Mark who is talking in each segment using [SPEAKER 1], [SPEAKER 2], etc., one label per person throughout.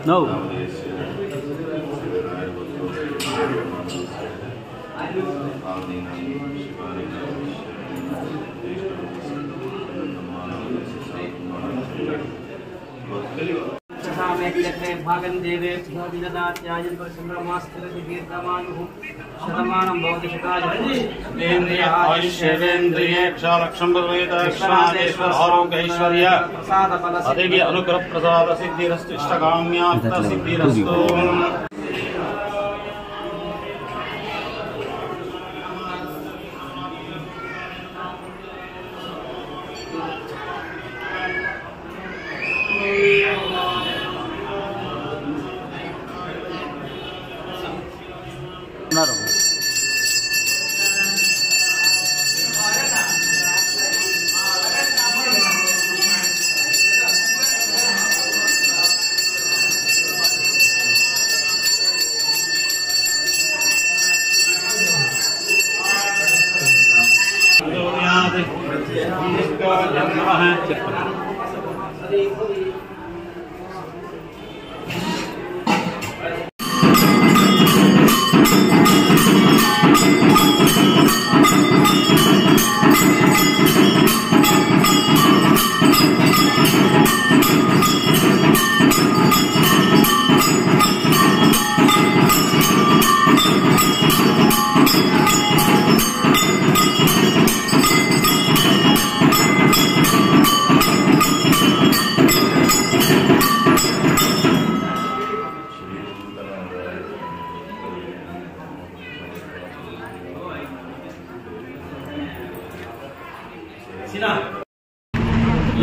[SPEAKER 1] No.
[SPEAKER 2] भागं देवे विददात्यायं परिसंग्रमास्त्रति दीर्घमायुः शतमानं भवति शतायुः
[SPEAKER 3] क्षालक्षं भवेदेश्वर आरोग्यैश्वर्य देवी अनुग्रह प्रसाद सिद्धिरस्तु इष्टकाम्यार्थ सिद्धिरस्तु।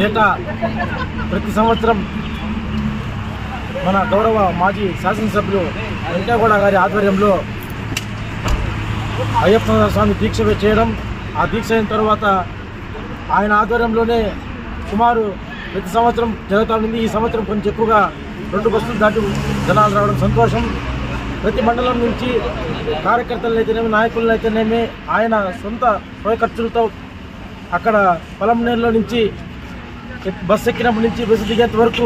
[SPEAKER 4] ఏటా ప్రతి సంవత్సరం మన గౌరవ మాజీ శాసనసభ్యులు వెంకయ్యగౌడ గారి ఆధ్వర్యంలో అయ్యప్ప స్వామి దీక్ష చేయడం, ఆ దీక్ష అయిన తర్వాత ఆయన ఆధ్వర్యంలోనే సుమారు ప్రతి సంవత్సరం జరుగుతూ ఉంది. ఈ సంవత్సరం కొంచెం ఎక్కువగా 2 బస్సులు దాటి జనాలు రావడం సంతోషం. ప్రతి మండలం నుంచి కార్యకర్తలను అయితేనేమి, నాయకులను అయితేనేమి ఆయన సొంత స్వయ ఖర్చులతో అక్కడ పొలంనేరులో నుంచి బస్సు ఎక్కినప్పటి నుంచి బస్సు దిగేంత వరకు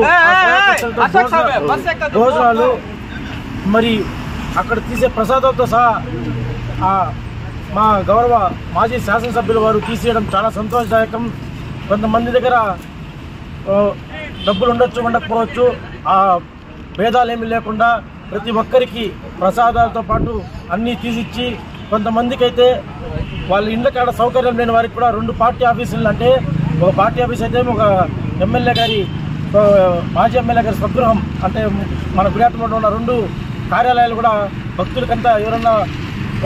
[SPEAKER 4] భోజనాలు, మరి అక్కడ తీసే ప్రసాదాలతో సహా మా గౌరవ మాజీ శాసనసభ్యుల వారు తీసేయడం చాలా సంతోషదాయకం. కొంతమంది దగ్గర డబ్బులు ఉండొచ్చు, ఉండకపోవచ్చు, ఆ భేదాలు ఏమీ లేకుండా ప్రతి ఒక్కరికి ప్రసాదాలతో పాటు అన్నీ తీసిచ్చి, కొంతమందికి అయితే వాళ్ళ ఇండ్ల కాడ సౌకర్యం లేని వారికి కూడా 2 పార్టీ ఆఫీసులు, అంటే ఒక పార్టీ ఆఫీస్ అయితే ఒక ఎమ్మెల్యే గారి మాజీ ఎమ్మెల్యే గారి స్వగృహం, అంటే మన గుడియాటంలో ఉన్న 2 కార్యాలయాలు కూడా భక్తులకంతా ఎవరన్నా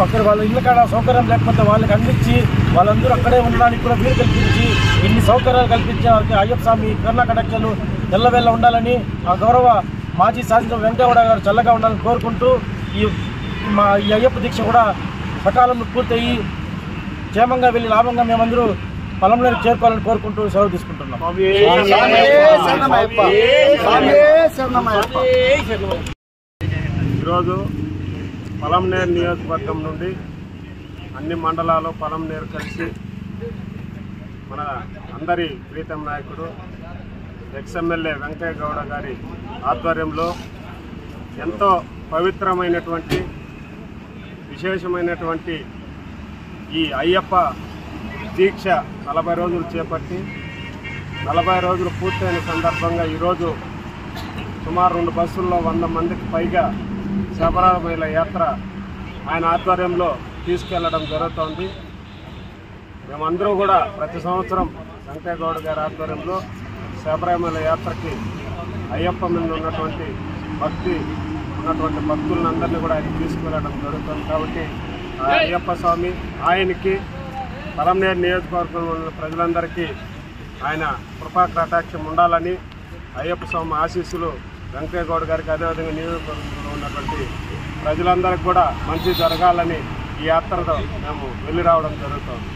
[SPEAKER 4] అక్కడ వాళ్ళ ఇళ్ళ కాడ సౌకర్యం లేకపోతే వాళ్ళకి అందించి వాళ్ళందరూ అక్కడే ఉండడానికి కూడా వీలు కల్పించి ఇన్ని సౌకర్యాలు కల్పించే అయ్యప్ప స్వామి కరుణాకటాక్షాలు ఎల్లవేళ ఉండాలని ఆ గౌరవ మాజీ శాసనసభ్యులు వెంకయ్యగౌడ గారు చల్లగా ఉండాలని కోరుకుంటూ ఈ అయ్యప్ప దీక్ష కూడా సకాలంలో పూర్తయి క్షేమంగా వెళ్ళి లాభంగా మేమందరూ పొలంలోకి చేరుకోవాలని కోరుకుంటూ సెలవు తీసుకుంటున్నాం.
[SPEAKER 5] ఈరోజు పొలంనేరు నియోజకవర్గం నుండి అన్ని మండలాలు పొలంనేరు కలిసి మన అందరి ప్రీతం నాయకుడు ఎక్స్ఎమ్మెల్యే వెంకయ్యగౌడ గారి ఆధ్వర్యంలో ఎంతో పవిత్రమైనటువంటి విశేషమైనటువంటి ఈ అయ్యప్ప దీక్ష 40 రోజులు చేపట్టి 40 రోజులు పూర్తయిన సందర్భంగా ఈరోజు సుమారు 2 బస్సుల్లో 100 మందికి పైగా శబరిమల యాత్ర ఆయన ఆధ్వర్యంలో తీసుకెళ్లడం జరుగుతోంది. మేమందరూ కూడా ప్రతి సంవత్సరం వెంకయ్యగౌడ గారి ఆధ్వర్యంలో శబరిమల యాత్రకి అయ్యప్ప మీద ఉన్నటువంటి భక్తి ఉన్నటువంటి భక్తులందరినీ కూడా ఆయన తీసుకెళ్లడం జరుగుతుంది. కాబట్టి అయ్యప్ప స్వామి ఆయనకి పొలంనేరు నియోజకవర్గంలో ఉన్న ప్రజలందరికీ ఆయన కృపా కటాక్షం ఉండాలని, అయ్యప్ప స్వామి ఆశీస్సులు వెంకయ్యగౌడ గారికి అదేవిధంగా నియోజకవర్గంలో ఉన్నటువంటి ప్రజలందరికీ కూడా మంచి జరగాలని ఈ యాత్రతో మేము వెళ్ళి రావడం జరుగుతుంది.